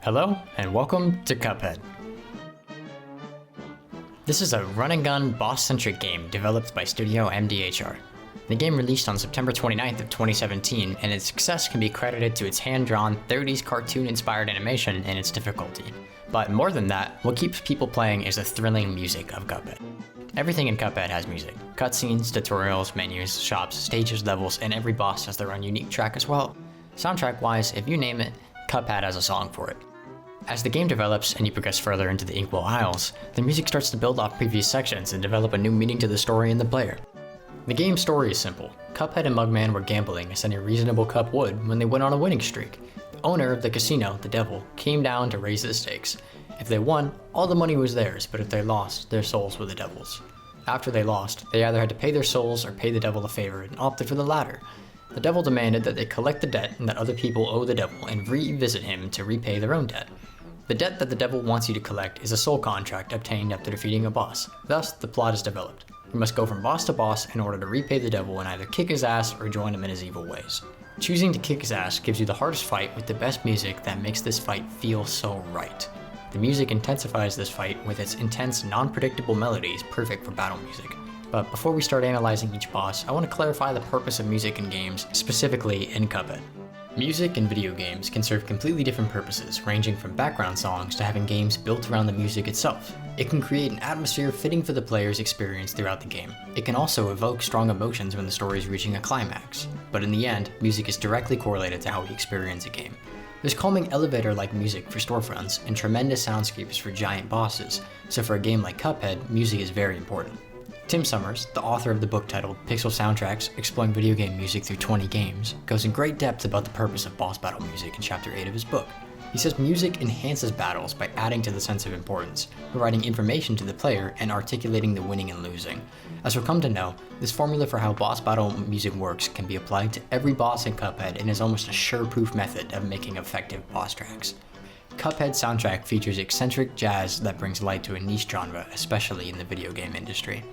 Hello, and welcome to Cuphead. This is a run-and-gun, boss-centric game developed by Studio MDHR. The game released on September 29th of 2017, and its success can be credited to its hand-drawn, 30s cartoon-inspired animation and its difficulty. But more than that, what keeps people playing is the thrilling music of Cuphead. Everything in Cuphead has music. Cutscenes, tutorials, menus, shops, stages, levels, and every boss has their own unique track as well. Soundtrack-wise, if you name it, Cuphead has a song for it. As the game develops and you progress further into the Inkwell Isles, the music starts to build off previous sections and develop a new meaning to the story and the player. The game's story is simple. Cuphead and Mugman were gambling as any reasonable cup would when they went on a winning streak. The owner of the casino, the devil, came down to raise the stakes. If they won, all the money was theirs, but if they lost, their souls were the devil's. After they lost, they either had to pay their souls or pay the devil a favor and opted for the latter. The devil demanded that they collect the debt and that other people owe the devil and revisit him to repay their own debt. The debt that the devil wants you to collect is a soul contract obtained after defeating a boss. Thus, the plot is developed. You must go from boss to boss in order to repay the devil and either kick his ass or join him in his evil ways. Choosing to kick his ass gives you the hardest fight with the best music that makes this fight feel so right. The music intensifies this fight with its intense, non-predictable melodies perfect for battle music. But before we start analyzing each boss, I want to clarify the purpose of music in games, specifically in Cuphead. Music in video games can serve completely different purposes, ranging from background songs to having games built around the music itself. It can create an atmosphere fitting for the player's experience throughout the game. It can also evoke strong emotions when the story is reaching a climax. But in the end, music is directly correlated to how we experience a game. There's calming elevator-like music for storefronts and tremendous soundscapes for giant bosses, so for a game like Cuphead, music is very important. Tim Summers, the author of the book titled Pixel Soundtracks, Exploring Video Game Music Through 20 Games, goes in great depth about the purpose of boss battle music in Chapter 8 of his book. He says music enhances battles by adding to the sense of importance, providing information to the player, and articulating the winning and losing. As we'll come to know, this formula for how boss battle music works can be applied to every boss in Cuphead and is almost a sure-proof method of making effective boss tracks. Cuphead's soundtrack features eccentric jazz that brings light to a niche genre, especially in the video game industry.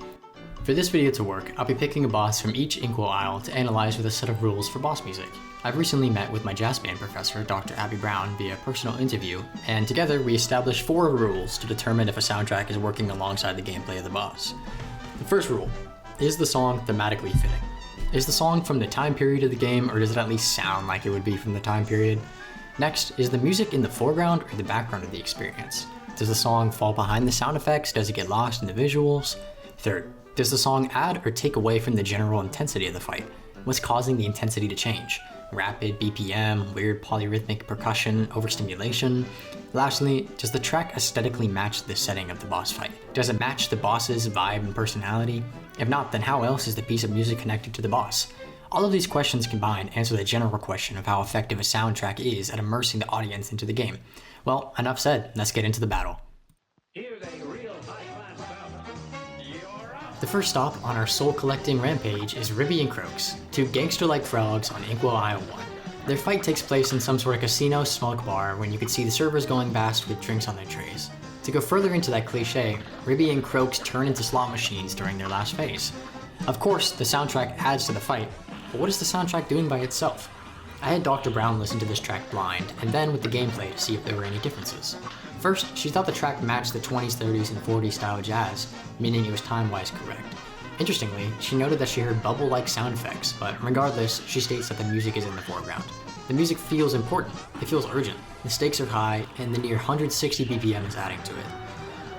For this video to work, I'll be picking a boss from each Inkwell Isle to analyze with a set of rules for boss music. I've recently met with my jazz band professor, Dr. Abby Brown, via personal interview, and together we established 4 rules to determine if a soundtrack is working alongside the gameplay of the boss. The first rule, is the song thematically fitting? Is the song from the time period of the game, or does it at least sound like it would be from the time period? Next, is the music in the foreground or the background of the experience? Does the song fall behind the sound effects? Does it get lost in the visuals? Third, does the song add or take away from the general intensity of the fight? What's causing the intensity to change? Rapid BPM, weird polyrhythmic percussion, overstimulation? Lastly, does the track aesthetically match the setting of the boss fight? Does it match the boss's vibe and personality? If not, then how else is the piece of music connected to the boss? All of these questions combined answer the general question of how effective a soundtrack is at immersing the audience into the game. Well, enough said, let's get into the battle. The first stop on our soul-collecting rampage is Ribby and Croaks, 2 gangster-like frogs on Inkwell Isle 1. Their fight takes place in some sort of casino smoke bar when you can see the servers going past with drinks on their trays. To go further into that cliche, Ribby and Croaks turn into slot machines during their last phase. Of course, the soundtrack adds to the fight, but what is the soundtrack doing by itself? I had Dr. Brown listen to this track blind, and then with the gameplay to see if there were any differences. First, she thought the track matched the 20s, 30s, and 40s style jazz, meaning it was time-wise correct. Interestingly, she noted that she heard bubble-like sound effects, but regardless, she states that the music is in the foreground. The music feels important, it feels urgent, the stakes are high, and the near 160 BPM is adding to it.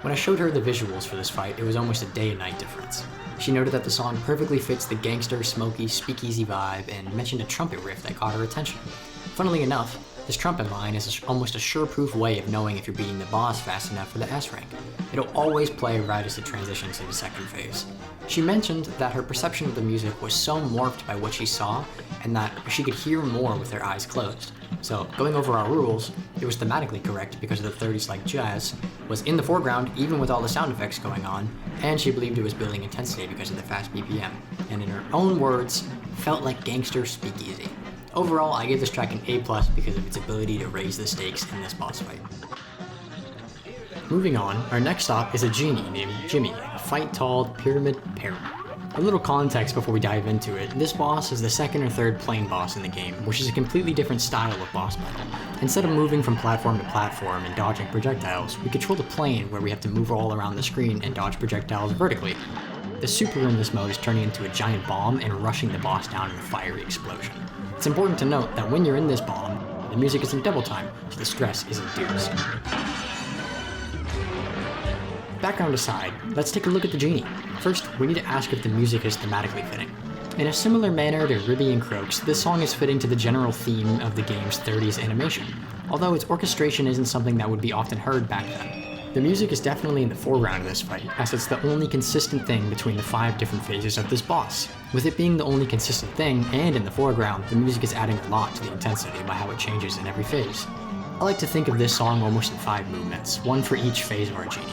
When I showed her the visuals for this fight, it was almost a day and night difference. She noted that the song perfectly fits the gangster, smoky, speakeasy vibe, and mentioned a trumpet riff that caught her attention. Funnily enough, this trumpet line is almost a sure-proof way of knowing if you're beating the boss fast enough for the S rank. It'll always play right as it transitions to the second phase. She mentioned that her perception of the music was so morphed by what she saw, and that she could hear more with her eyes closed. So, going over our rules, it was thematically correct because of the 30s-like jazz, was in the foreground even with all the sound effects going on, and she believed it was building intensity because of the fast BPM, and in her own words, felt like gangster speakeasy. Overall, I gave this track an A+ because of its ability to raise the stakes in this boss fight. Moving on, our next stop is a genie named Djimmi, a fight-talled pyramid parrot. A little context before we dive into it, this boss is the second or third plane boss in the game, which is a completely different style of boss battle. Instead of moving from platform to platform and dodging projectiles, we control the plane where we have to move all around the screen and dodge projectiles vertically. The super in this mode is turning into a giant bomb and rushing the boss down in a fiery explosion. It's important to note that when you're in this bomb, the music is in double time, so the stress is induced. Background aside, let's take a look at the genie. First, we need to ask if the music is thematically fitting. In a similar manner to Ribby and Croaks, this song is fitting to the general theme of the game's 30s animation, although its orchestration isn't something that would be often heard back then. The music is definitely in the foreground of this fight, as it's the only consistent thing between the 5 different phases of this boss. With it being the only consistent thing, and in the foreground, the music is adding a lot to the intensity by how it changes in every phase. I like to think of this song almost in 5 movements, one for each phase of our genie.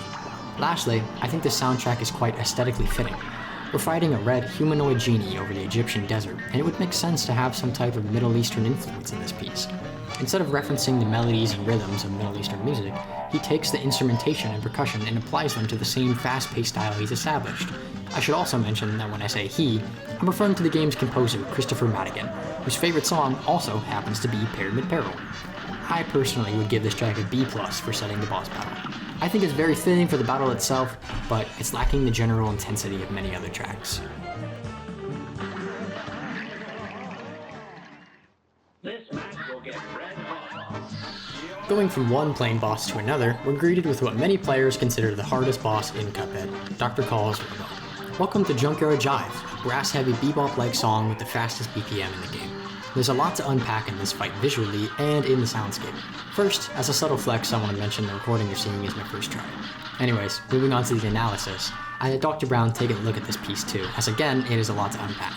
Lastly, I think the soundtrack is quite aesthetically fitting. We're fighting a red humanoid genie over the Egyptian desert, and it would make sense to have some type of Middle Eastern influence in this piece. Instead of referencing the melodies and rhythms of Middle Eastern music, he takes the instrumentation and percussion and applies them to the same fast-paced style he's established. I should also mention that when I say he, I'm referring to the game's composer, Christopher Madigan, whose favorite song also happens to be Pyramid Peril. I personally would give this track a B+ for setting the boss battle. I think it's very fitting for the battle itself, but it's lacking the general intensity of many other tracks. Going from one plane boss to another, we're greeted with what many players consider the hardest boss in Cuphead, Dr. Kahl's robot. Welcome to Junkyard Jive, a brass-heavy bebop-like song with the fastest BPM in the game. There's a lot to unpack in this fight visually and in the soundscape. First, as a subtle flex, I want to mention the recording you're seeing is my first try. Anyways, moving on to the analysis, I had Dr. Brown take a look at this piece too, as again, it is a lot to unpack.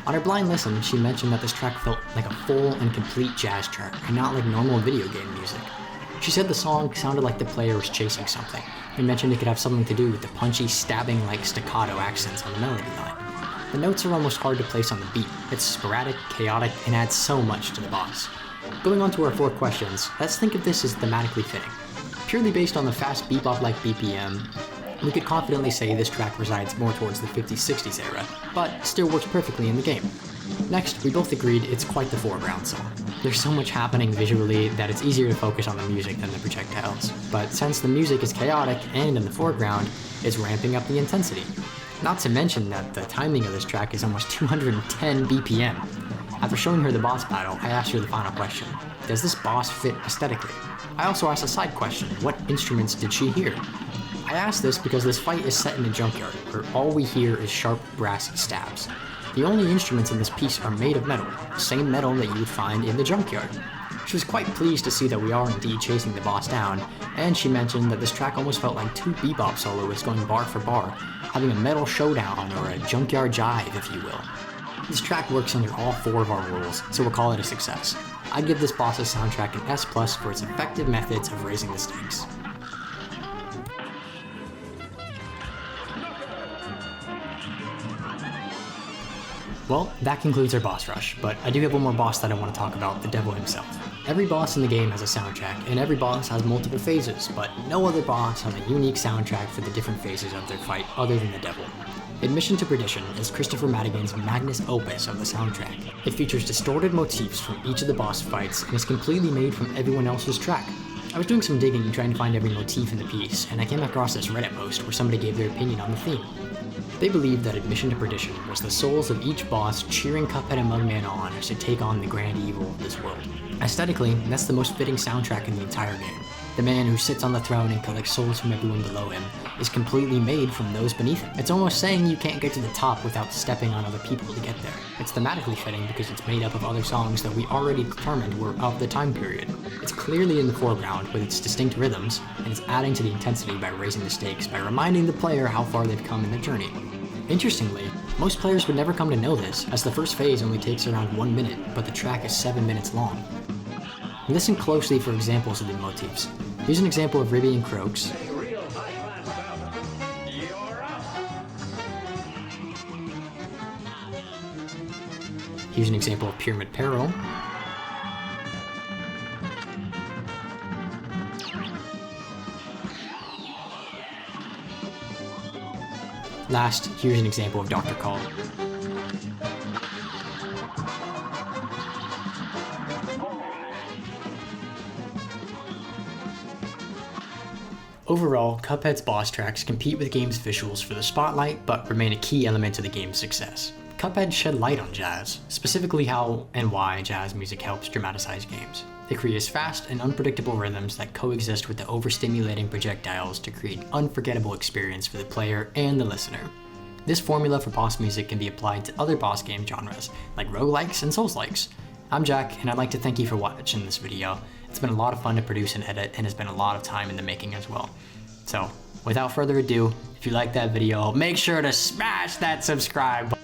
On her blind listen, she mentioned that this track felt like a full and complete jazz track, and not like normal video game music. She said the song sounded like the player was chasing something, and mentioned it could have something to do with the punchy, stabbing-like staccato accents on the melody line. The notes are almost hard to place on the beat. It's sporadic, chaotic, and adds so much to the boss. Going on to our 4 questions, let's think of this as thematically fitting. Purely based on the fast bebop-like BPM, we could confidently say this track resides more towards the 50s-60s era, but still works perfectly in the game. Next, we both agreed it's quite the foreground song. There's so much happening visually that it's easier to focus on the music than the projectiles, but since the music is chaotic and in the foreground, it's ramping up the intensity. Not to mention that the timing of this track is almost 210 BPM. After showing her the boss battle, I asked her the final question: does this boss fit aesthetically? I also asked a side question: what instruments did she hear? I asked this because this fight is set in a junkyard, where all we hear is sharp brass stabs. The only instruments in this piece are made of metal, the same metal that you would find in the junkyard. She was quite pleased to see that we are indeed chasing the boss down, and she mentioned that this track almost felt like 2 bebop soloists going bar for bar, having a metal showdown or a junkyard jive, if you will. This track works under all 4 of our rules, so we'll call it a success. I'd give this boss's soundtrack an S+ for its effective methods of raising the stakes. Well, that concludes our boss rush, but I do have one more boss that I want to talk about, the devil himself. Every boss in the game has a soundtrack, and every boss has multiple phases, but no other boss has a unique soundtrack for the different phases of their fight other than the devil. Admission to Perdition is Christopher Madigan's magnus opus of the soundtrack. It features distorted motifs from each of the boss fights and is completely made from everyone else's track. I was doing some digging and trying to find every motif in the piece, and I came across this Reddit post where somebody gave their opinion on the theme. They believed that Admission to Perdition was the souls of each boss cheering Cuphead and Mugman on as they take on the grand evil of this world. Aesthetically, that's the most fitting soundtrack in the entire game. The man who sits on the throne and collects souls from everyone below him is completely made from those beneath him. It's almost saying you can't get to the top without stepping on other people to get there. It's thematically fitting because it's made up of other songs that we already determined were of the time period. It's clearly in the foreground with its distinct rhythms, and it's adding to the intensity by raising the stakes by reminding the player how far they've come in their journey. Interestingly, most players would never come to know this, as the first phase only takes around 1 minute, but the track is 7 minutes long. Listen closely for examples of the motifs. Here's an example of Ribby and Croaks. Here's an example of Pyramid Peril. Last, here's an example of Dr. Kahl. Overall, Cuphead's boss tracks compete with the game's visuals for the spotlight, but remain a key element to the game's success. Cuphead shed light on jazz, specifically how and why jazz music helps dramatize games. It creates fast and unpredictable rhythms that coexist with the overstimulating projectiles to create an unforgettable experience for the player and the listener. This formula for boss music can be applied to other boss game genres, like roguelikes and souls-likes. I'm Jack, and I'd like to thank you for watching this video. It's been a lot of fun to produce and edit, and has been a lot of time in the making as well. So, without further ado, if you liked that video, make sure to smash that subscribe button.